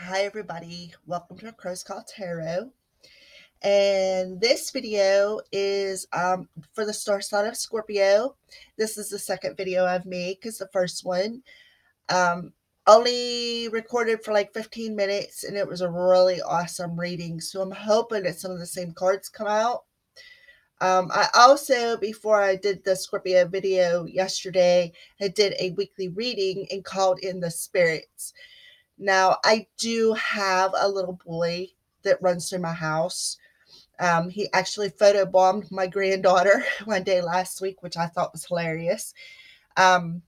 Hi everybody, welcome to Crow's Call Tarot. And this video is for the star sign of Scorpio. This is the second video I've made because the first one um, only recorded for like 15 minutes and it was a really awesome reading. So I'm hoping that some of the same cards come out. I also, before I did the Scorpio video yesterday, I did a weekly reading and called in the spirits. Now, I do have a little boy that runs through my house. He actually photobombed my granddaughter one day last week, which I thought was hilarious. Um,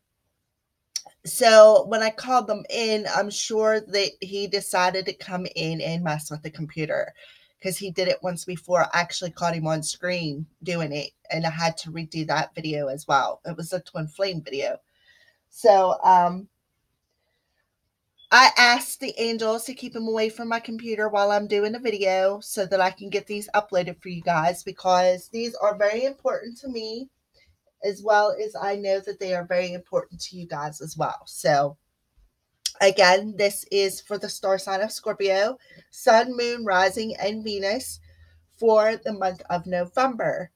so when I called them in, I'm sure that he decided to come in and mess with the computer because he did it once before. I actually caught him on screen doing it, and I had to redo that video as well. It was a twin flame video. So, I asked the angels to keep him away from my computer while I'm doing the video so that I can get these uploaded for you guys because these are very important to me as well as I know that they are very important to you guys as well. So, again, this is for the star sign of Scorpio, Sun, Moon, Rising, and Venus for the month of November.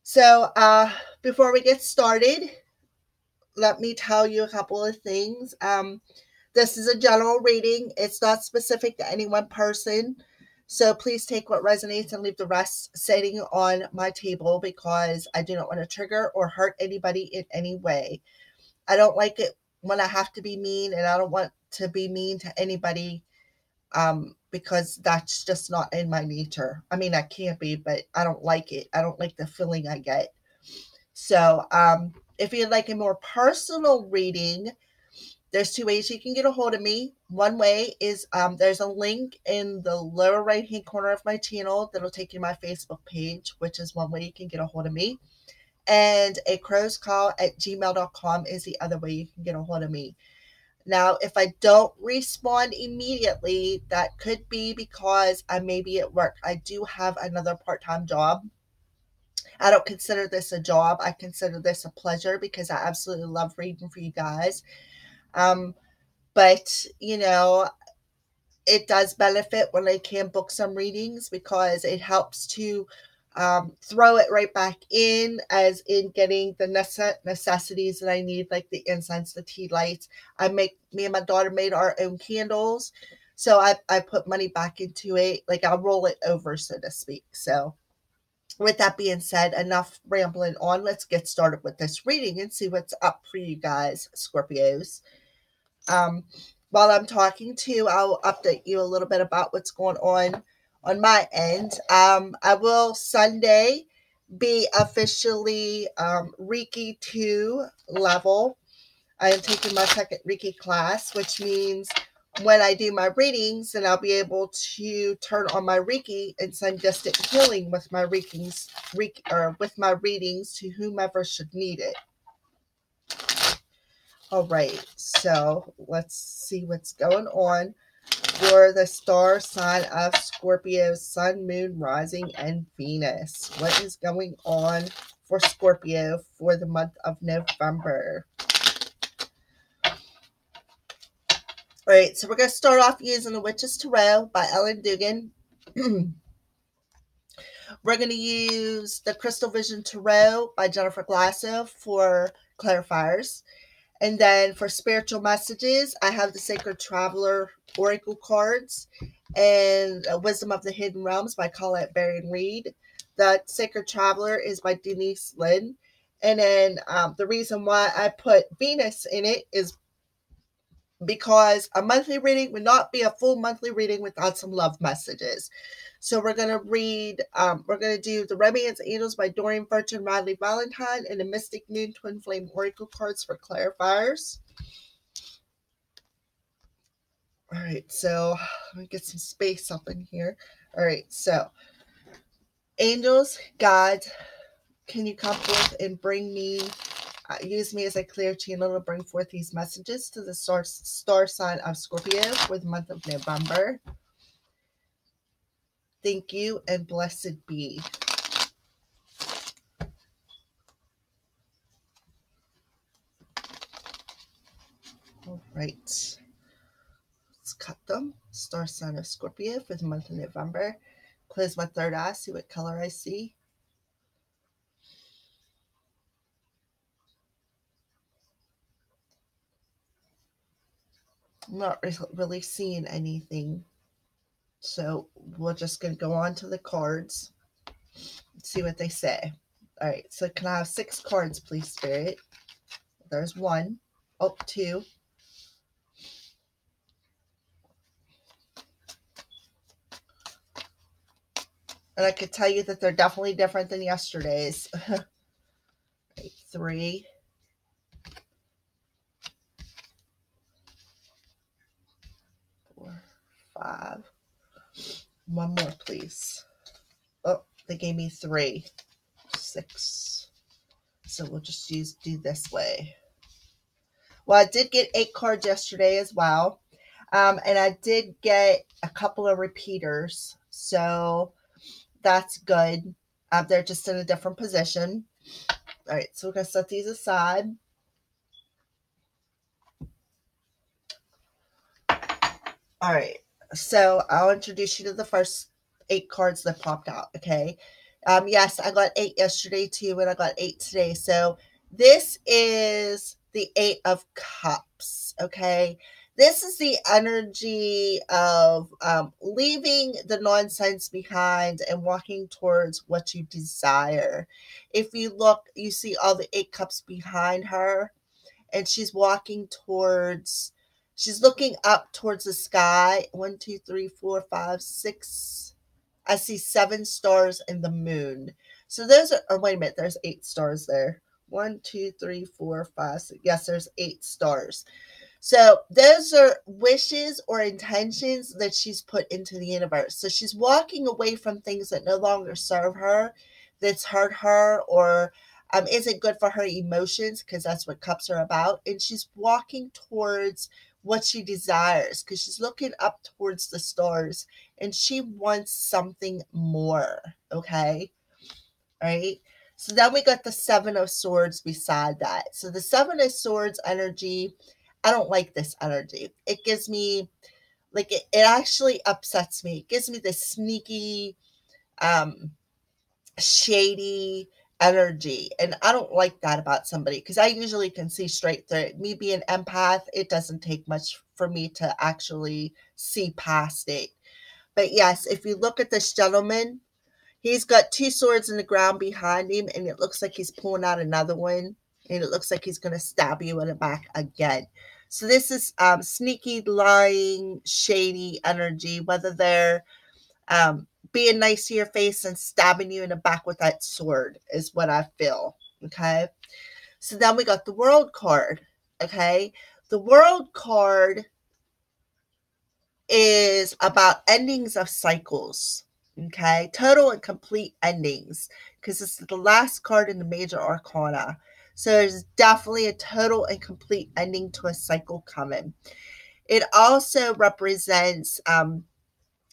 So, before we get started, let me tell you a couple of things. This is a general reading. It's not specific to any one person. So please take what resonates and leave the rest sitting on my table because I do not want to trigger or hurt anybody in any way. I don't like it when I have to be mean, and I don't want to be mean to anybody because that's just not in my nature. I mean, I can't be, but I don't like it. I don't like the feeling I get. So if you'd like a more personal reading, there's two ways you can get a hold of me. One way is there's a link in the lower right hand corner of my channel that'll take you to my Facebook page, which is one way you can get a hold of me. And a crowscall@gmail.com is the other way you can get a hold of me. Now, if I don't respond immediately, that could be because I may be at work. I do have another part time job. I don't consider this a job. I consider this a pleasure because I absolutely love reading for you guys. Um, but, it does benefit when I can book some readings because it helps to throw it right back in, as in getting the necessities that I need, like the incense, the tea lights. Me and my daughter made our own candles. So I put money back into it. Like I'll roll it over, so to speak. So with that being said, enough rambling on. Let's get started with this reading and see what's up for you guys, Scorpios. Um, while I'm talking to you, I'll update you a little bit about what's going on my end. I will Sunday be officially Reiki 2 level. I am taking my second Reiki class, which means when I do my readings, then I'll be able to turn on my Reiki and send distant healing with my with my readings to whomever should need it. All right, so let's see what's going on for the star sign of Scorpio, Sun, Moon, Rising, and Venus. What is going on for Scorpio for the month of November? All right, so we're going to start off using the Witch's Tarot by Ellen Dugan. We're going to use the Crystal Vision Tarot by Jennifer Glasso for clarifiers. And then for spiritual messages, I have the Sacred Traveler Oracle cards and Wisdom of the Hidden Realms by Colette Baron Reed. The Sacred Traveler is by Denise Lynn. And then the reason why I put Venus in it is because a monthly reading would not be a full monthly reading without some love messages. So we're going to we're going to do the Romance Angels by Doreen Virtue and Riley Valentine and the Mystic Moon Twin Flame Oracle cards for clarifiers. All right, so let me get some space up in here. All right, so angels, God, can you come forth and bring me, use me as a clear channel to bring forth these messages to the star sign of Scorpio for the month of November? Thank you and blessed be. All right. Let's cut them. Star sign of Scorpio for the month of November. Close my third eye, see what color I see. I'm not really seeing anything. So we're just going to go on to the cards and see what they say. All right, so can I have 6 cards, please, Spirit? There's 1. Oh, 2. And I could tell you that they're definitely different than yesterday's. 3. 4, 5. 1 more, please. Oh, they gave me 3. 6. So we'll just do this way. Well, I did get 8 cards yesterday as well. And I did get a couple of repeaters. So that's good. They're just in a different position. All right, so we're going to set these aside. All right, so I'll introduce you to the first 8 cards that popped out, okay? Yes, I got 8 yesterday too, and I got 8 today. So this is the 8 of Cups, okay? This is the energy of leaving the nonsense behind and walking towards what you desire. If you look, you see all the 8 cups behind her, and she's looking up towards the sky. 1, 2, 3, 4, 5, 6. I see 7 stars in the moon. So those are, oh, wait a minute, there's 8 stars there. 1, 2, 3, 4, 5, 6. Yes, there's 8 stars. So those are wishes or intentions that she's put into the universe. So she's walking away from things that no longer serve her, that's hurt her, or isn't good for her emotions, because that's what cups are about. And she's walking towards what she desires, because she's looking up towards the stars and she wants something more. Okay. All right. So then we got the 7 of Swords beside that. So the 7 of Swords energy, I don't like this energy. It gives me, like, it actually upsets me. It gives me this sneaky, um, shady energy. And I don't like that about somebody, because I usually can see straight through it. Me being empath, it doesn't take much for me to actually see past it. But yes, if you look at this gentleman, he's got 2 swords in the ground behind him, and it looks like he's pulling out another one, and it looks like he's going to stab you in the back again. So this is sneaky, lying, shady energy, whether they're being nice to your face and stabbing you in the back with that sword is what I feel. Okay. So then we got the World card. Okay. The World card is about endings of cycles. Okay, total and complete endings, because it's the last card in the major arcana. So there's definitely a total and complete ending to a cycle coming. It also represents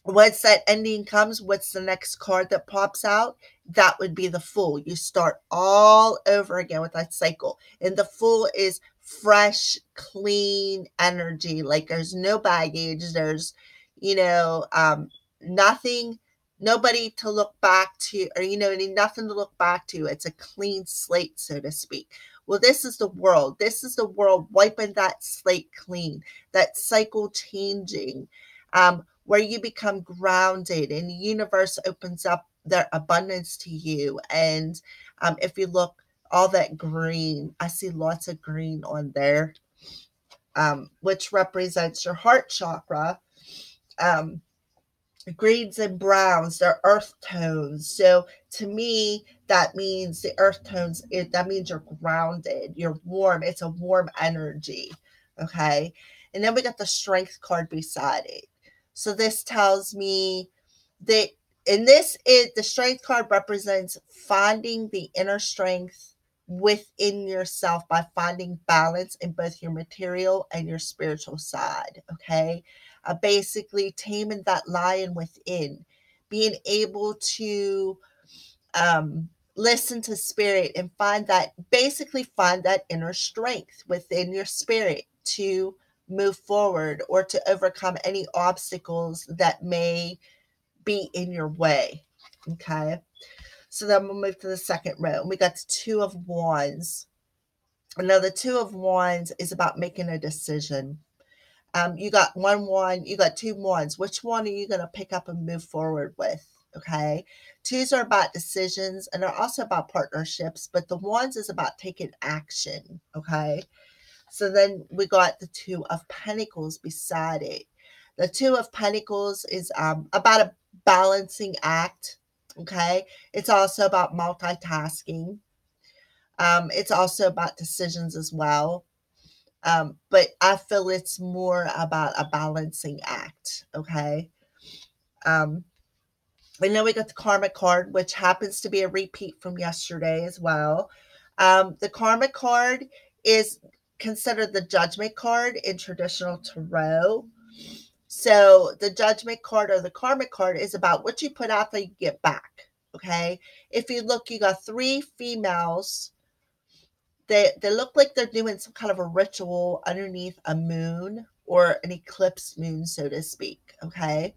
once that ending comes, what's the next card that pops out? That would be the Fool. You start all over again with that cycle. And the Fool is fresh, clean energy. Like there's no baggage. There's, nothing, nobody to look back to, or, nothing to look back to. It's a clean slate, so to speak. Well, this is the world. This is the world wiping that slate clean, that cycle changing. Where you become grounded and the universe opens up their abundance to you. And if you look, all that green, I see lots of green on there, which represents your heart chakra. Greens and browns, they're earth tones. So to me, that means the earth tones, that means you're grounded, you're warm. It's a warm energy. Okay. And then we got the Strength card beside it. So this tells me that the Strength card represents finding the inner strength within yourself by finding balance in both your material and your spiritual side. Okay. Basically taming that lion within, being able to listen to spirit and find that inner strength within your spirit to move forward or to overcome any obstacles that may be in your way. Okay. So then we'll move to the second row. We got the Two of Wands. Now, the Two of Wands is about making a decision. You got one wand, you got two wands. Which one are you going to pick up and move forward with? Okay. Twos are about decisions and are also about partnerships, but the wands is about taking action. Okay. So then we got the Two of Pentacles beside it. The Two of Pentacles is about a balancing act. Okay. It's also about multitasking. It's also about decisions as well. But I feel it's more about a balancing act. Okay. Um, I know we got the Karma card, which happens to be a repeat from yesterday as well. The Karma card is considered the Judgment card in traditional tarot. So the Judgment card or the Karma card is about what you put out there, you get back. Okay. If you look, you got three females. They look like they're doing some kind of a ritual underneath a moon or an eclipse moon, so to speak. Okay.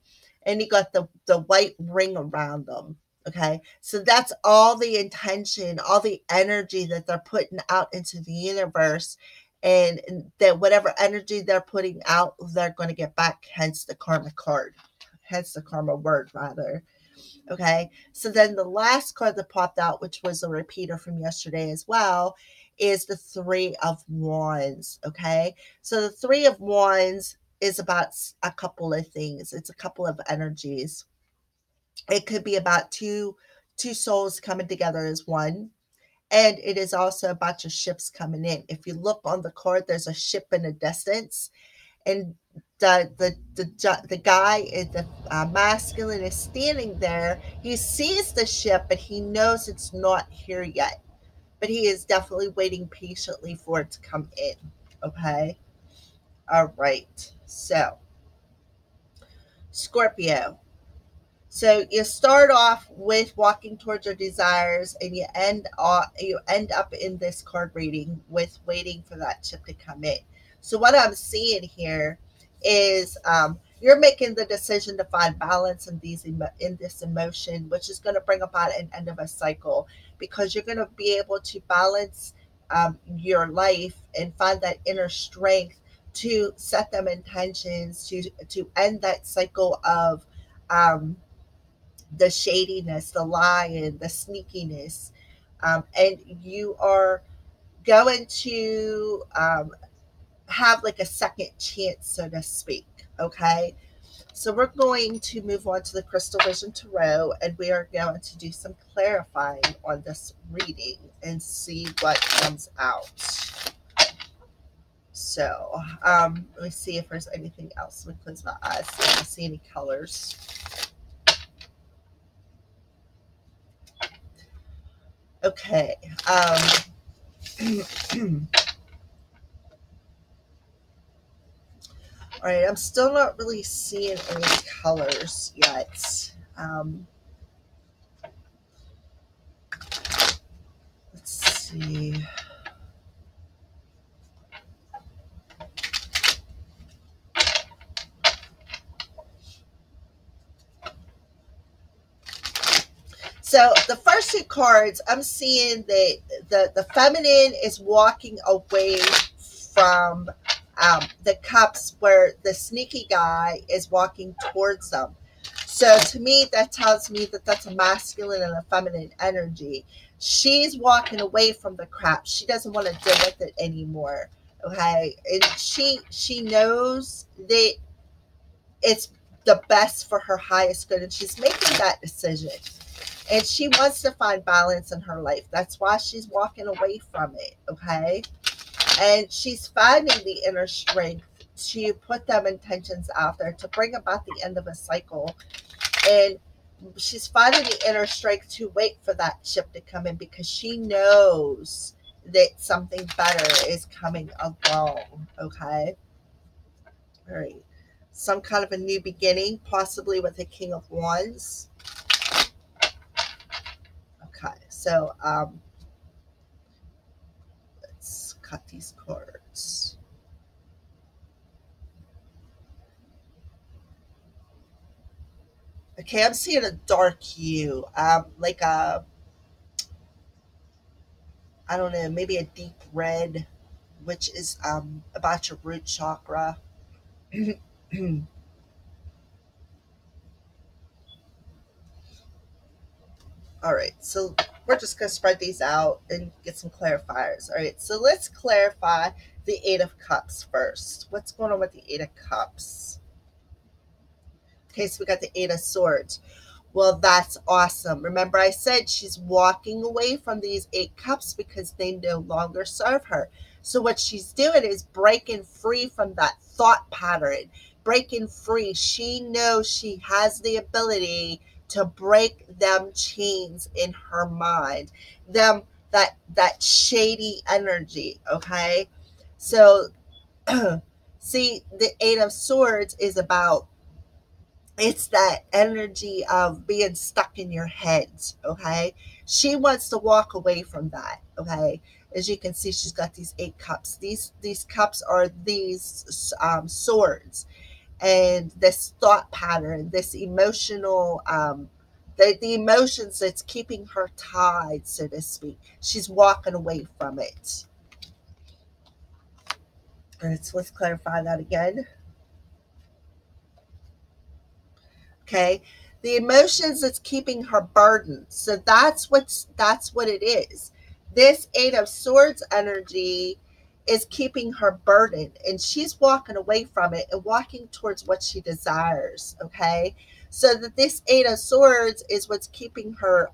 And you got the white ring around them. Okay. So that's all the intention, all the energy that they're putting out into the universe. And that whatever energy they're putting out, they're going to get back, hence the karma card, hence the karma word, rather. Okay. So then the last card that popped out, which was a repeater from yesterday as well, is the Three of Wands. Okay. So the Three of Wands is about a couple of things. It's a couple of energies. It could be about two souls coming together as one. And it is also about your ships coming in. If you look on the card, there's a ship in the distance, and the guy is the masculine is standing there. He sees the ship, but he knows it's not here yet. But he is definitely waiting patiently for it to come in. Okay. All right. So Scorpio. So you start off with walking towards your desires, and you end up in this card reading with waiting for that chip to come in. So what I'm seeing here is you're making the decision to find balance in in this emotion, which is going to bring about an end of a cycle, because you're going to be able to balance your life and find that inner strength to set them intentions to end that cycle of um, the shadiness, the lying, the sneakiness. And you are going to have like a second chance, so to speak. Okay. So we're going to move on to the Crystal Vision Tarot, and we are going to do some clarifying on this reading and see what comes out. So let me see if there's anything else. Let me close my eyes so I don't see any colors. Okay. All right, I'm still not really seeing any colors yet. Let's see. So the first two cards, I'm seeing that the feminine is walking away from the cups, where the sneaky guy is walking towards them. So to me, that tells me that that's a masculine and a feminine energy. She's walking away from the crap. She doesn't want to deal with it anymore. Okay, and she knows that it's the best for her highest good, and she's making that decision. And she wants to find balance in her life. That's why she's walking away from it. Okay, and she's finding the inner strength to put them intentions out there to bring about the end of a cycle. And she's finding the inner strength to wait for that ship to come in, because she knows that something better is coming along. Okay. All right. Some kind of a new beginning, possibly with the King of Wands. Okay. So let's cut these cards. Okay, I'm seeing a dark hue, like a, I don't know, maybe a deep red, which is about your root chakra. All right, so we're just going to spread these out and get some clarifiers. All right, so let's clarify the Eight of Cups first. What's going on with the Eight of Cups? Okay, so we got the Eight of Swords. Well, that's awesome. Remember, I said she's walking away from these Eight Cups because they no longer serve her. So, what she's doing is breaking free from that thought pattern, breaking free. She knows she has the ability to break them chains in her mind, them that shady energy. Okay, so see, the Eight of Swords is about, it's that energy of being stuck in your head. Okay, she wants to walk away from that. Okay, as you can see, she's got these Eight Cups. These cups are these swords, and this thought pattern, this emotional the emotions that's keeping her tied, so to speak, she's walking away from it. All right, so let's clarify that again. Okay, the emotions that's keeping her burdened, so that's what it is. This Eight of Swords energy is keeping her burdened, and she's walking away from it and walking towards what she desires. Okay, so that this Eight of Swords is what's keeping her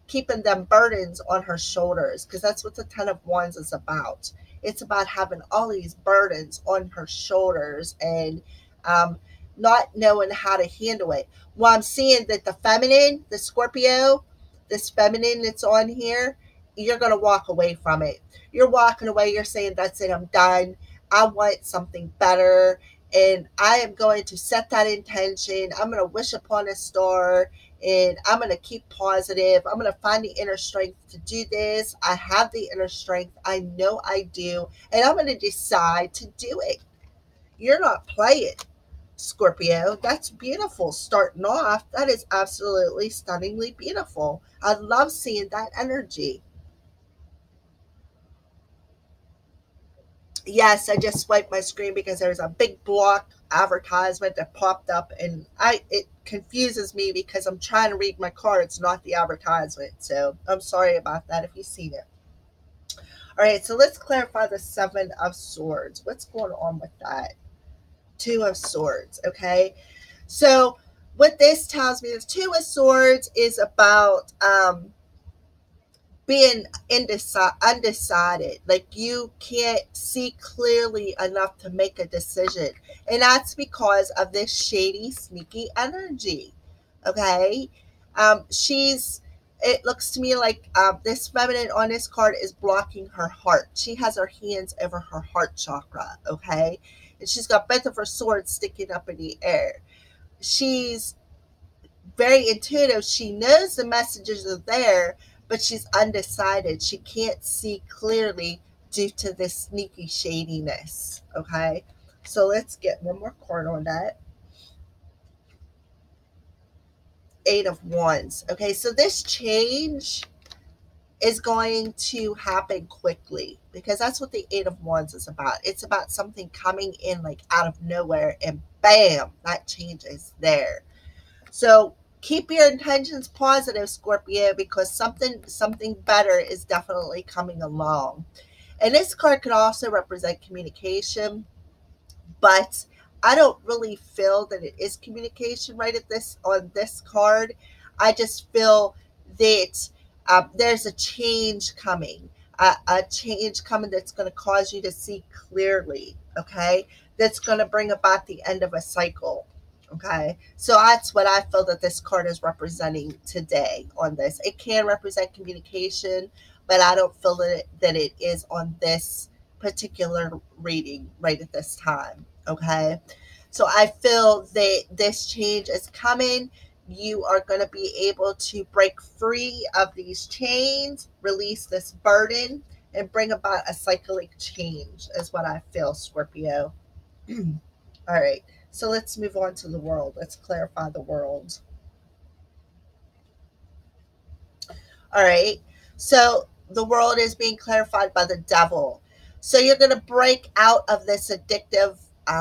keeping them burdens on her shoulders, because that's what the Ten of Wands is about. It's about having all these burdens on her shoulders, and um, not knowing how to handle it. Well, I'm seeing that the feminine, the Scorpio, this feminine that's on here, you're going to walk away from it. You're walking away. You're saying, that's it, I'm done. I want something better. And I am going to set that intention. I'm going to wish upon a star, and I'm going to keep positive. I'm going to find the inner strength to do this. I have the inner strength. I know I do. And I'm going to decide to do it. You're not playing, Scorpio. That's beautiful. Starting off, that is absolutely stunningly beautiful. I love seeing that energy. Yes, I just swiped my screen because there's a big block advertisement that popped up, and I it confuses me because I'm trying to read my cards, not the advertisement. So I'm sorry about that if you've seen it. All right, so let's clarify the Seven of Swords. What's going on with that? Two of Swords. Okay, so what this tells me is Two of Swords is about being undecided. Like you can't see clearly enough to make a decision. And that's because of this shady, sneaky energy. Okay. She's, it looks to me like this feminine on this card is blocking her heart. She has her hands over her heart chakra. Okay. And she's got both of her swords sticking up in the air. She's very intuitive. She knows the messages are there, but she's undecided. She can't see clearly due to this sneaky shadiness. Okay. So let's get one more card on that. Eight of Wands. Okay. So this change is going to happen quickly because that's what the Eight of Wands is about. It's about something coming in like out of nowhere, and bam, that change is there. So keep your intentions positive, Scorpio, because something better is definitely coming along. And this card could also represent communication, but I don't really feel that it is communication right at this on this card. I just feel that there's a change coming, a change coming that's going to cause you to see clearly. Okay, that's going to bring about the end of a cycle. Okay, so that's what I feel that this card is representing today on this. It can represent communication, but I don't feel that it is on this particular reading right at this time. Okay, so I feel that this change is coming. You are going to be able to break free of these chains, release this burden, and bring about a cyclic change, is what I feel, Scorpio. All right, so let's move on to the world. Let's clarify the world. All right. So the world is being clarified by the devil. So you're going to break out of this addictive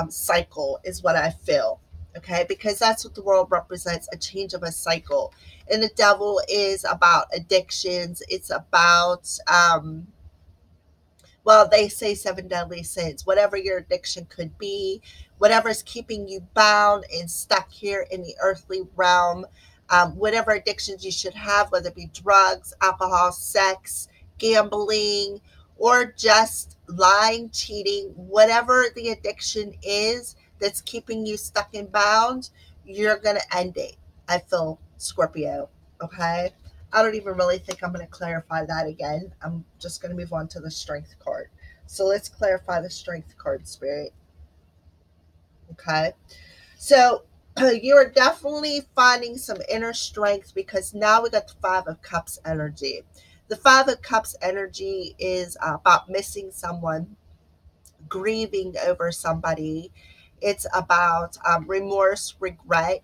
cycle, is what I feel. Okay. Because that's what the world represents, a change of a cycle. And the devil is about addictions, it's about, well, they say seven deadly sins, whatever your addiction could be, whatever's keeping you bound and stuck here in the earthly realm, whatever addictions you should have, whether it be drugs, alcohol, sex, gambling, or just lying, cheating, whatever the addiction is that's keeping you stuck and bound, you're going to end it. I feel, Scorpio. Okay. I don't even really think I'm going to clarify that again. I'm just going to move on to the strength card. So let's clarify the strength card, Spirit. Okay. So you are definitely finding some inner strength because now we got the Five of Cups energy. The Five of Cups energy is about missing someone, grieving over somebody. It's about remorse, regret.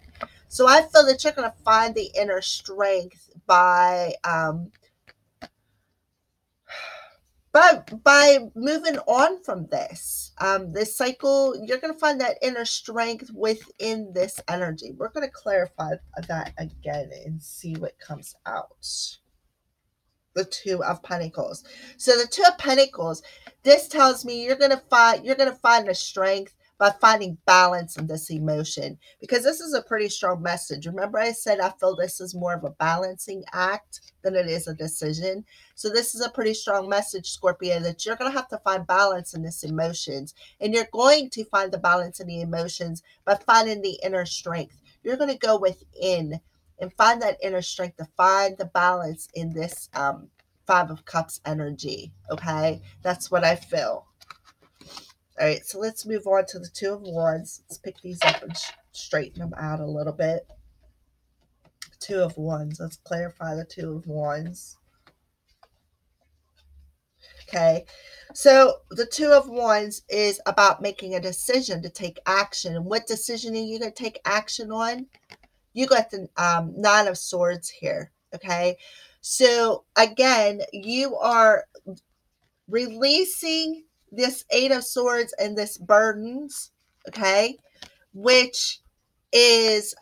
So I feel that you're going to find the inner strength by moving on from this cycle. You're going to find that inner strength within this energy. We're going to clarify that again and see what comes out. The Two of Pentacles. So the Two of Pentacles, this tells me you're gonna find the strength by finding balance in this emotion, because this is a pretty strong message. Remember, I said I feel this is more of a balancing act than it is a decision. So this is a pretty strong message, Scorpio, that you're gonna have to find balance in this emotions, and you're going to find the balance in the emotions by finding the inner strength. You're gonna go within and find that inner strength to find the balance in this Five of Cups energy. Okay, that's what I feel. All right, so let's move on to the Two of Wands. Let's pick these up and straighten them out a little bit. Two of Wands. Let's clarify the Two of Wands. Okay, so the Two of Wands is about making a decision to take action. And what decision are you going to take action on? You got the Nine of Swords here. Okay, so again, you are releasing this Eight of Swords and this burdens, okay, which is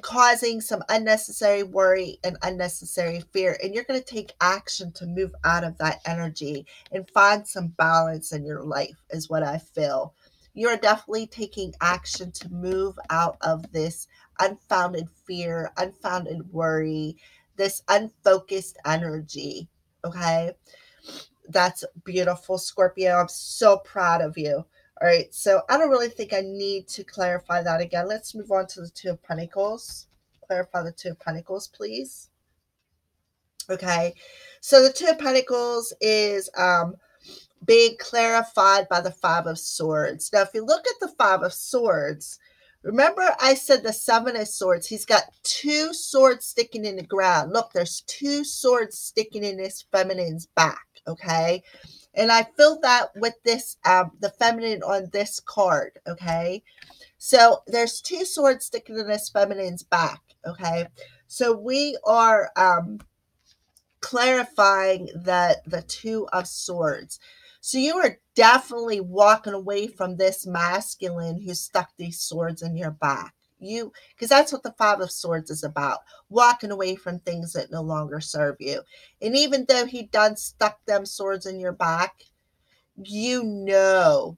causing some unnecessary worry and unnecessary fear. And you're going to take action to move out of that energy and find some balance in your life, is what I feel. You're definitely taking action to move out of this unfounded fear, unfounded worry, this unfocused energy. Okay. That's beautiful, Scorpio. I'm so proud of you. All right, so I don't really think I need to clarify that again. Let's move on to the Two of Pentacles. Clarify the Two of Pentacles, please. Okay, so the Two of Pentacles is being clarified by the Five of Swords. Now, if you look at the Five of Swords, remember I said the Seven of Swords, he's got two swords sticking in the ground. Look, there's two swords sticking in this feminine's back, okay? And I feel that with this, the feminine on this card, okay? So there's two swords sticking in this feminine's back, okay? So we are clarifying the Two of Swords. So you are definitely walking away from this masculine who stuck these swords in your back. Because that's what the Five of Swords is about, walking away from things that no longer serve you. And even though he done stuck them swords in your back, you know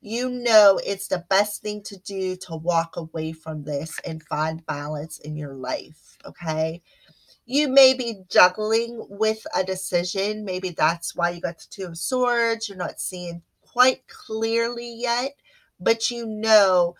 it's the best thing to do to walk away from this and find balance in your life. Okay, you may be juggling with a decision. Maybe that's why you got the Two of Swords. You're not seeing quite clearly yet, but you know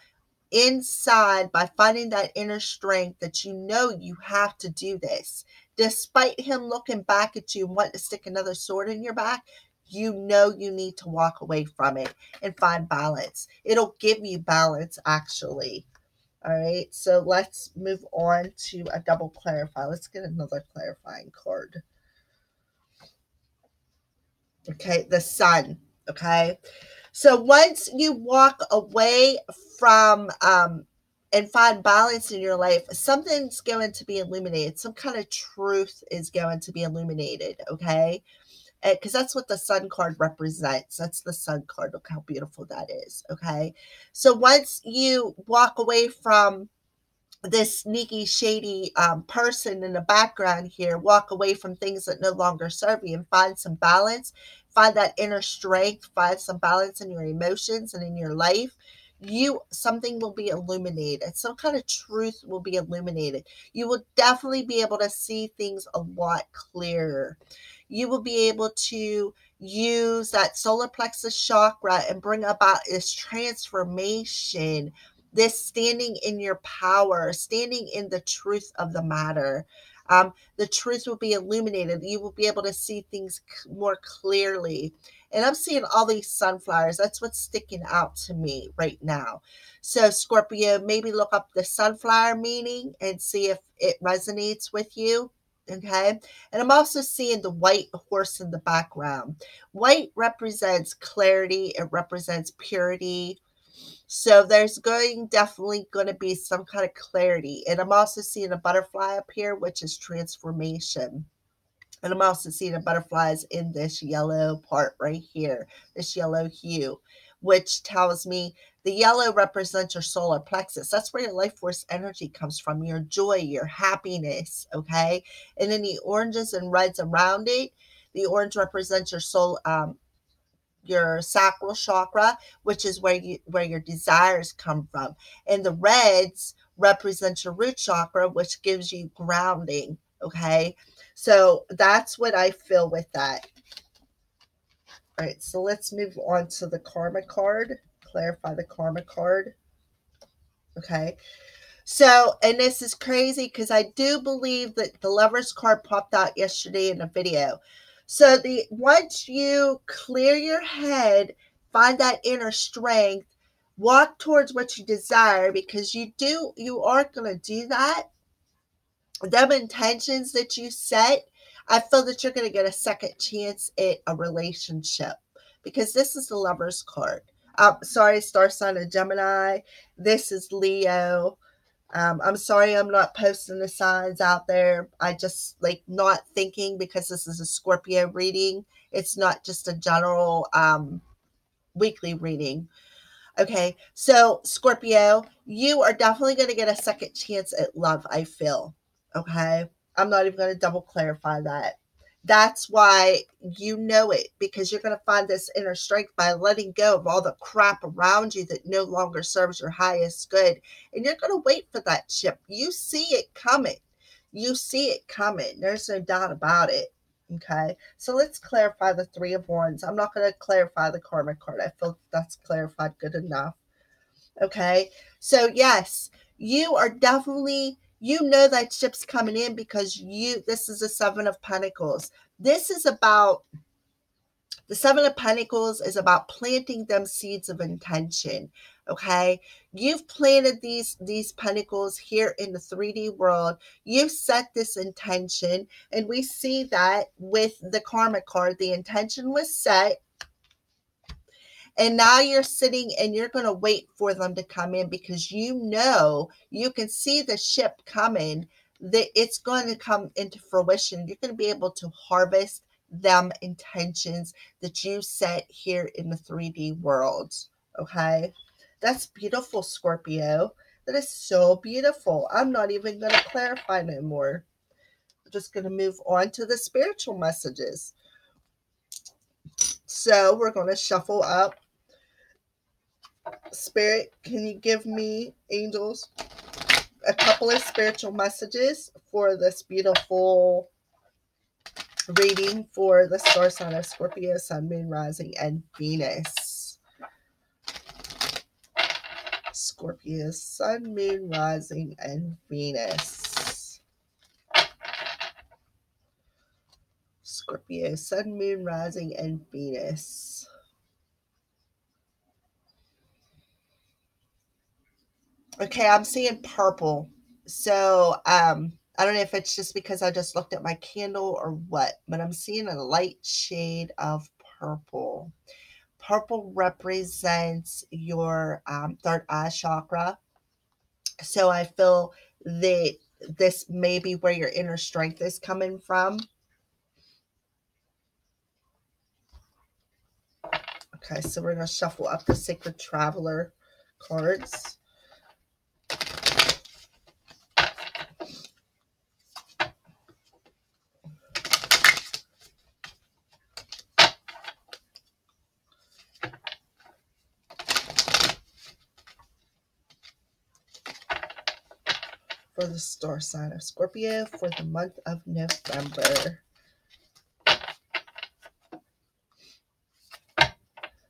inside, by finding that inner strength, that you know you have to do this. Despite him looking back at you and wanting to stick another sword in your back, you know you need to walk away from it and find balance. It'll give you balance, actually. All right, so let's move on to a double clarify. Let's get another clarifying card. Okay, the Sun. Okay, so once you walk away from and find balance in your life, something's going to be illuminated. Some kind of truth is going to be illuminated, okay? Because that's what the sun card represents. That's the sun card. Look how beautiful that is, okay? So once you walk away from this sneaky, shady person in the background here, walk away from things that no longer serve you and find some balance, find that inner strength, find some balance in your emotions and in your life, something will be illuminated. Some kind of truth will be illuminated. You will definitely be able to see things a lot clearer. You will be able to use that solar plexus chakra and bring about this transformation, this standing in your power, standing in the truth of the matter. The truth will be illuminated. You will be able to see things more clearly. And I'm seeing all these sunflowers. That's what's sticking out to me right now. So, Scorpio, maybe look up the sunflower meaning and see if it resonates with you. Okay. And I'm also seeing the white horse in the background. White represents clarity, it represents purity. So there's definitely going to be some kind of clarity. And I'm also seeing a butterfly up here, which is transformation. And I'm also seeing the butterflies in this yellow part right here, this yellow hue, which tells me the yellow represents your solar plexus. That's where your life force energy comes from, your joy, your happiness, okay? And then the oranges and reds around it, the orange represents your sacral chakra, which is where your desires come from, and the reds represent your root chakra, which gives you grounding. Okay, so that's what I feel with that. All right, so let's move on to the karma card. Clarify the karma card. Okay, so, and this is crazy because I do believe that the Lover's card popped out yesterday in a video. So once you clear your head, find that inner strength, walk towards what you desire, because you are going to do that. Them intentions that you set, I feel that you're going to get a second chance at a relationship, because this is the Lover's card. Sorry, star sign of Gemini. This is Leo. I'm sorry I'm not posting the signs out there. I just like not thinking, because this is a Scorpio reading. It's not just a general weekly reading. Okay, so Scorpio, you are definitely going to get a second chance at love, I feel. Okay, I'm not even going to double clarify that. That's why you know it, because you're going to find this inner strength by letting go of all the crap around you that no longer serves your highest good. And you're going to wait for that ship. You see it coming. You see it coming. There's no doubt about it. Okay, so let's clarify the Three of Wands. I'm not going to clarify the karma card. I feel that's clarified good enough. Okay, so yes, you are definitely, you know that ship's coming in, because this is a Seven of Pentacles. This is about, the Seven of Pentacles is about planting them seeds of intention. Okay, you've planted these pentacles here in the 3D world. You've set this intention, and we see that with the karma card. The intention was set, and now you're sitting and you're going to wait for them to come in, because you know, you can see the ship coming, that it's going to come into fruition. You're going to be able to harvest them intentions that you set here in the 3D world. Okay, that's beautiful, Scorpio. That is so beautiful. I'm not even going to clarify no more. I'm just going to move on to the spiritual messages. So we're going to shuffle up. Spirit, can you give me, angels, a couple of spiritual messages for this beautiful reading for the star sign of Scorpio, Sun, Moon, Rising, and Venus? Scorpio, Sun, Moon, Rising, and Venus. Scorpio, Sun, Moon, Rising, and Venus. Okay, I'm seeing purple. So, I don't know if it's just because I just looked at my candle or what, but I'm seeing a light shade of purple. Purple represents your third eye chakra. So I feel that this may be where your inner strength is coming from. Okay, so we're going to shuffle up the Sacred Traveler cards. For the star sign of Scorpio for the month of November.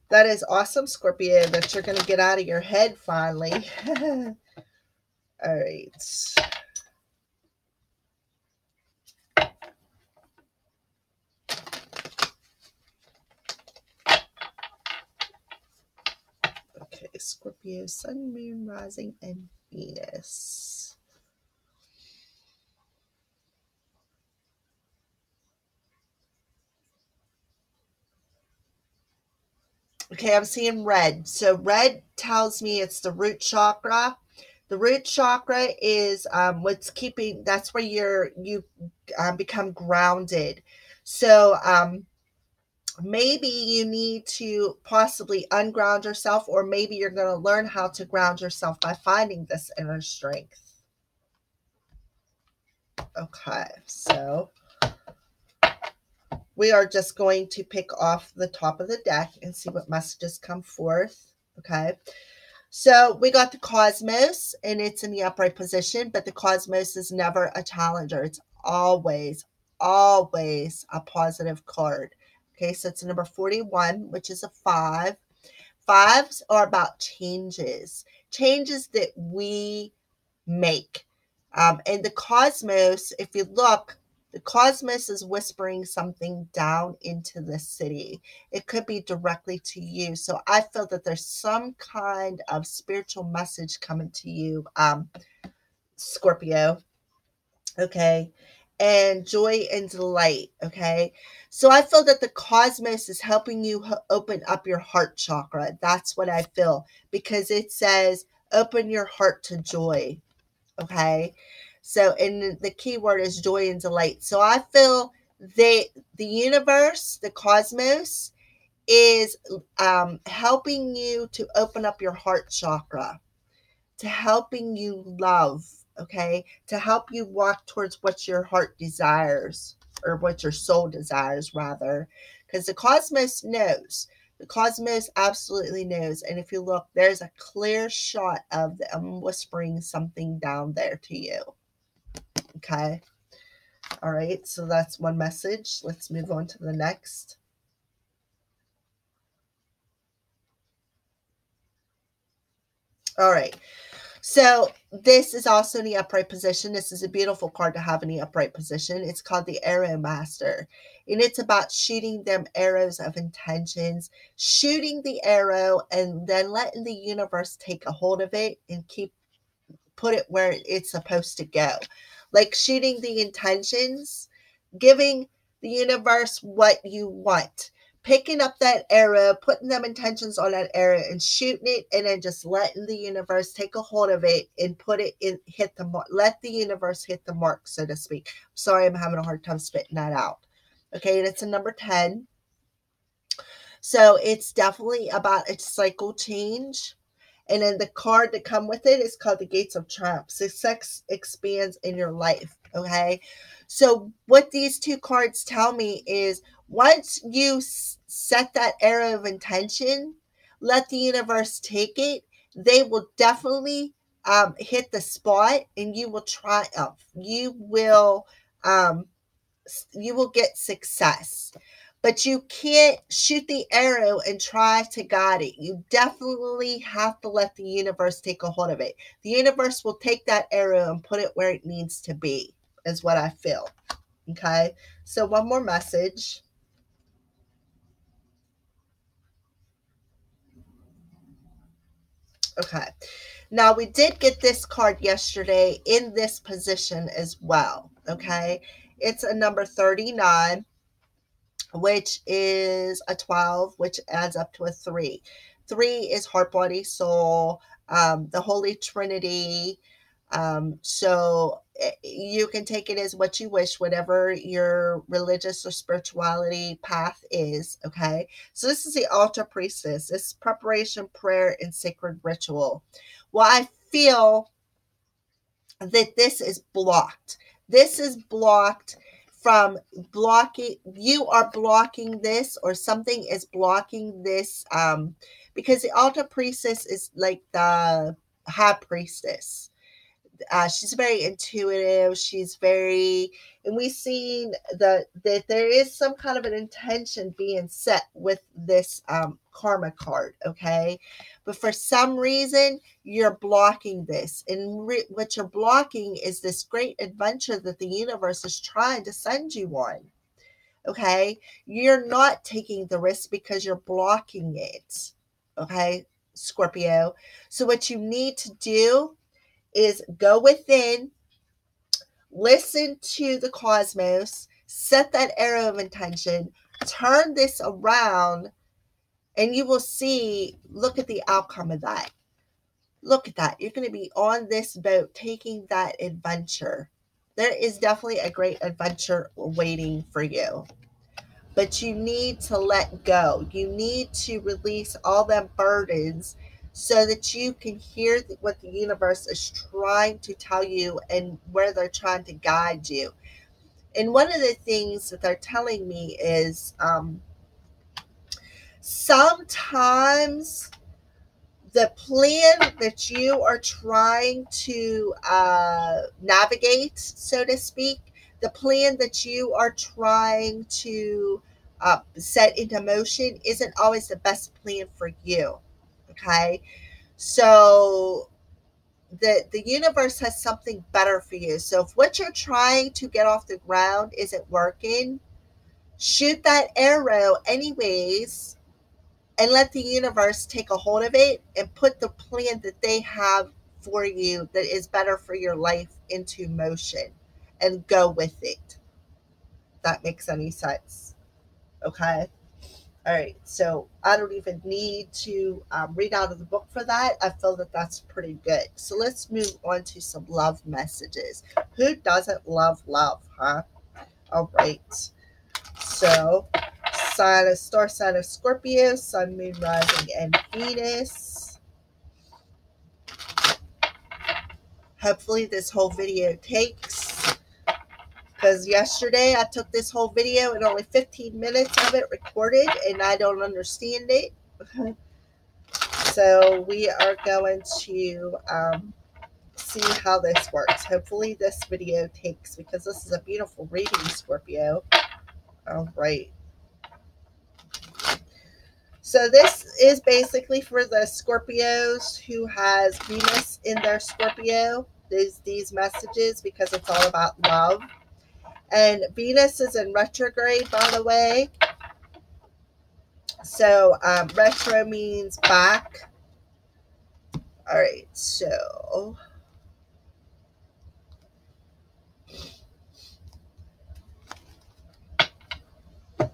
That is awesome, Scorpio, that you're going to get out of your head finally. All right. Okay, Scorpio, Sun, Moon, Rising, and Venus. Okay, I'm seeing red. So red tells me it's the root chakra. The root chakra is what's keeping. That's where you become grounded. So maybe you need to possibly unground yourself, or maybe you're going to learn how to ground yourself by finding this inner strength. Okay, so we are just going to pick off the top of the deck and see what messages come forth. Okay. So we got the Cosmos, and it's in the upright position, but the Cosmos is never a challenger. It's always, always a positive card. Okay, so it's number 41, which is a 5. Fives are about changes, changes that we make. And the cosmos, if you look, the cosmos is whispering something down into the city. It could be directly to you. So I feel that there's some kind of spiritual message coming to you, Scorpio. Okay. And joy and delight. Okay. So I feel that the cosmos is helping you open up your heart chakra. That's what I feel, because it says open your heart to joy. Okay. So, and the key word is joy and delight. So I feel that the universe, the cosmos, is helping you to open up your heart chakra, to helping you love, okay, to help you walk towards what your heart desires, or what your soul desires, rather, because the cosmos knows. The cosmos absolutely knows. And if you look, there's a clear shot of them whispering something down there to you. Okay. All right. So that's one message. Let's move on to the next. All right. So this is also in the upright position. This is a beautiful card to have in the upright position. It's called the Arrow Master. And it's about shooting them arrows of intentions, shooting the arrow and then letting the universe take a hold of it and put it where it's supposed to go. Like shooting the intentions, giving the universe what you want. Picking up that arrow, putting them intentions on that arrow and shooting it, and then just letting the universe take a hold of it and put it in, hit the mark. Let the universe hit the mark, so to speak. Sorry, I'm having a hard time spitting that out. Okay, and it's a number 10. So it's definitely about a cycle change. And then the card that come with it is called the Gates of Triumph. Success expands in your life. Okay. So what these two cards tell me is once you set that arrow of intention, let the universe take it. They will definitely hit the spot, and you will triumph. Um, you will get success, but you can't shoot the arrow and try to guide it. You definitely have to let the universe take a hold of it. The universe will take that arrow and put it where it needs to be, is what I feel. Okay. So one more message. Okay. Now we did get this card yesterday in this position as well. Okay. It's a number 39, which is a 12, which adds up to a 3. 3 is heart, body, soul, the Holy Trinity. So you can take it as what you wish, whatever your religious or spirituality path is. Okay. So this is the altar priestess. This is preparation, prayer, and sacred ritual. Well, I feel that this is blocked. This is blocked from blocking. You are blocking this, or something is blocking this, because the altar priestess is like the high priestess. She's very intuitive. She's very, and we've seen that there is some kind of an intention being set with this karma card, okay? But for some reason, you're blocking this, and what you're blocking is this great adventure that the universe is trying to send you on. Okay, you're not taking the risk because you're blocking it. Okay, Scorpio. So what you need to do is go within, listen to the cosmos, set that arrow of intention, turn this around, and you will see, look at the outcome of that. Look at that. You're going to be on this boat taking that adventure. There is definitely a great adventure waiting for you. But you need to let go. You need to release all them burdens so that you can hear what the universe is trying to tell you and where they're trying to guide you. And one of the things that they're telling me is sometimes the plan that you are trying to navigate, so to speak, the plan that you are trying to set into motion isn't always the best plan for you. Okay. So the universe has something better for you. So if what you're trying to get off the ground isn't working, shoot that arrow anyways, and let the universe take a hold of it and put the plan that they have for you that is better for your life into motion and go with it. That makes any sense. Okay. All right. So I don't even need to read out of the book for that. I feel that that's pretty good. So let's move on to some love messages. Who doesn't love love, huh? All right. So star sign of Scorpio, sun, moon, rising, and Venus. Hopefully this whole video takes, because yesterday I took this whole video and only 15 minutes of it recorded and I don't understand it. So we are going to see how this works. Hopefully this video takes, because this is a beautiful reading, Scorpio. All right. So this is basically for the Scorpios who has Venus in their Scorpio. These messages, because it's all about love. And Venus is in retrograde, by the way. So retro means back. All right, so all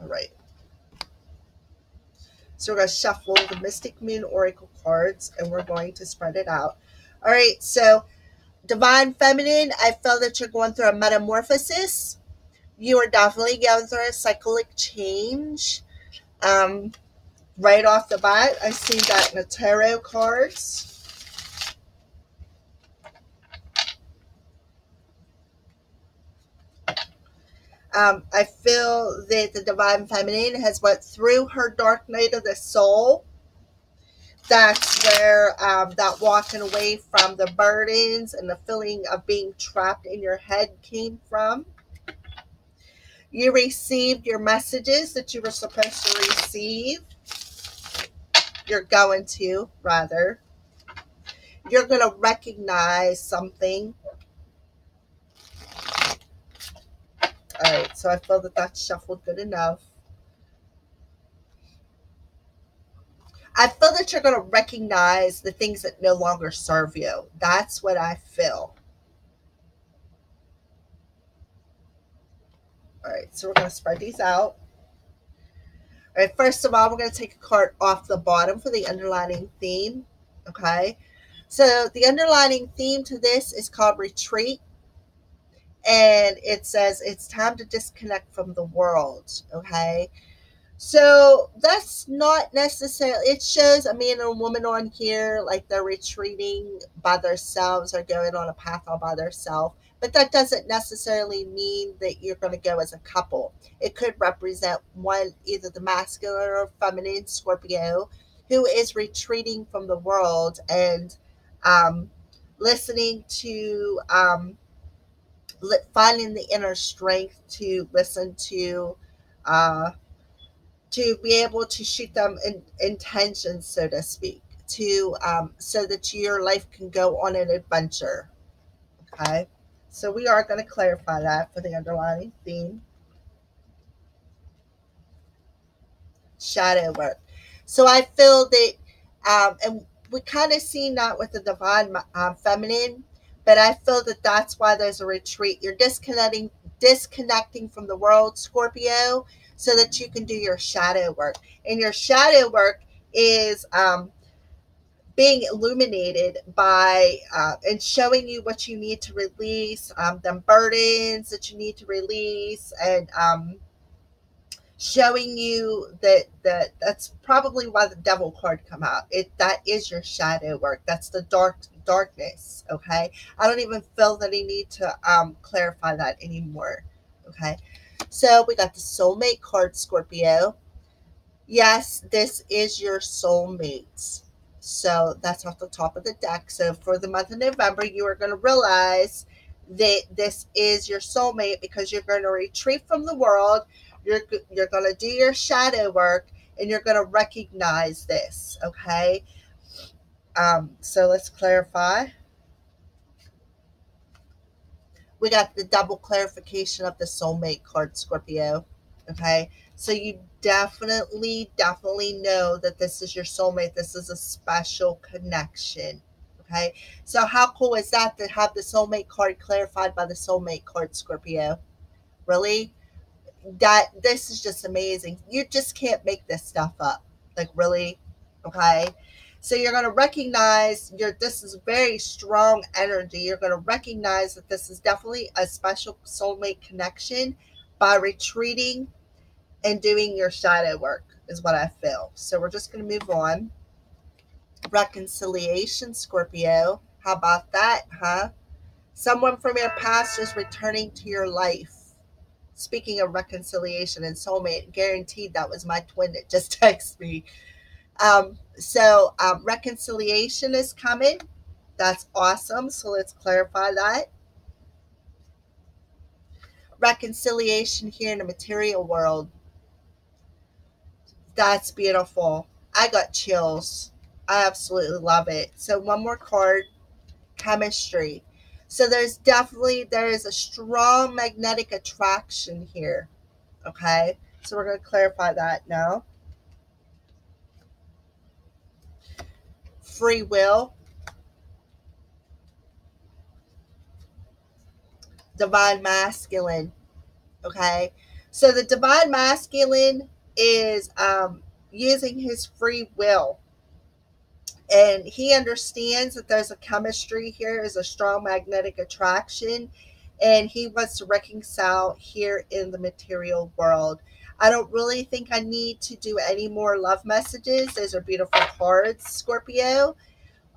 right. So we're going to shuffle the Mystic Moon Oracle cards and we're going to spread it out. All right, so Divine Feminine, I feel that you're going through a metamorphosis. You are definitely going through a cyclic change. Right off the bat, I see that in the tarot cards. I feel that the Divine Feminine has went through her dark night of the soul. That's where that walking away from the burdens and the feeling of being trapped in your head came from. You received your messages that you were supposed to receive. You're going to, rather. You're going to recognize something. All right, so I feel that that's shuffled good enough. I feel that you're going to recognize the things that no longer serve you. That's what I feel. All right, so we're going to spread these out. All right, first of all, we're going to take a card off the bottom for the underlining theme. Okay. So the underlining theme to this is called retreat. And it says it's time to disconnect from the world. Okay. So that's not necessarily, it shows a man and a woman on here, like they're retreating by themselves or going on a path all by themselves. But that doesn't necessarily mean that you're going to go as a couple. It could represent one, either the masculine or feminine Scorpio, who is retreating from the world and um, listening to, finding the inner strength to listen uh, to be able to shoot them in intentions, so to speak, to so that your life can go on an adventure. Okay, so we are going to clarify that for the underlying theme, shadow work. So I feel that, and we kind of seen that with the divine feminine, but I feel that that's why there's a retreat. You're disconnecting from the world, Scorpio, so that you can do your shadow work. And your shadow work is being illuminated by and showing you what you need to release, the burdens that you need to release, and showing you that's probably why the devil card come out. That is your shadow work. That's the darkness. Okay, I don't even feel that I need to clarify that anymore. Okay, so we got the soulmate card, Scorpio. Yes, this is your soulmate. So that's off the top of the deck. So for the month of November, you are going to realize that this is your soulmate because you're going to retreat from the world. You're going to do your shadow work and you're going to recognize this. Okay. So let's clarify. We got the double clarification of the soulmate card, Scorpio. Okay. So you definitely know that this is your soulmate. This is a special connection. Okay. So how cool is that to have the soulmate card clarified by the soulmate card, Scorpio? Really? This is just amazing. You just can't make this stuff up. Like, really? Okay. So you're going to recognize this is very strong energy. You're going to recognize that this is definitely a special soulmate connection by retreating and doing your shadow work is what I feel. So we're just going to move on. Reconciliation, Scorpio. How about that, huh? Someone from your past is returning to your life. Speaking of reconciliation and soulmate, guaranteed that was my twin that just texted me. Reconciliation is coming. That's awesome. So let's clarify that. Reconciliation here in the material world. That's beautiful. I got chills. I absolutely love it. So one more card, chemistry. So there is a strong magnetic attraction here. Okay. So we're going to clarify that now. Free will, divine masculine. Okay. So the divine masculine is using his free will, and he understands that there's a chemistry here, is a strong magnetic attraction, and he wants to reconcile here in the material world. I don't really think I need to do any more love messages. Those are beautiful cards, Scorpio.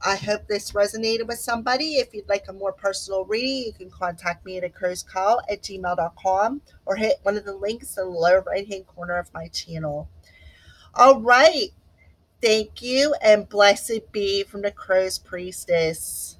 I hope this resonated with somebody. If you'd like a more personal reading, you can contact me at acroscall@gmail.com or hit one of the links in the lower right hand corner of my channel. All right. Thank you, and blessed be from the Crow's Priestess.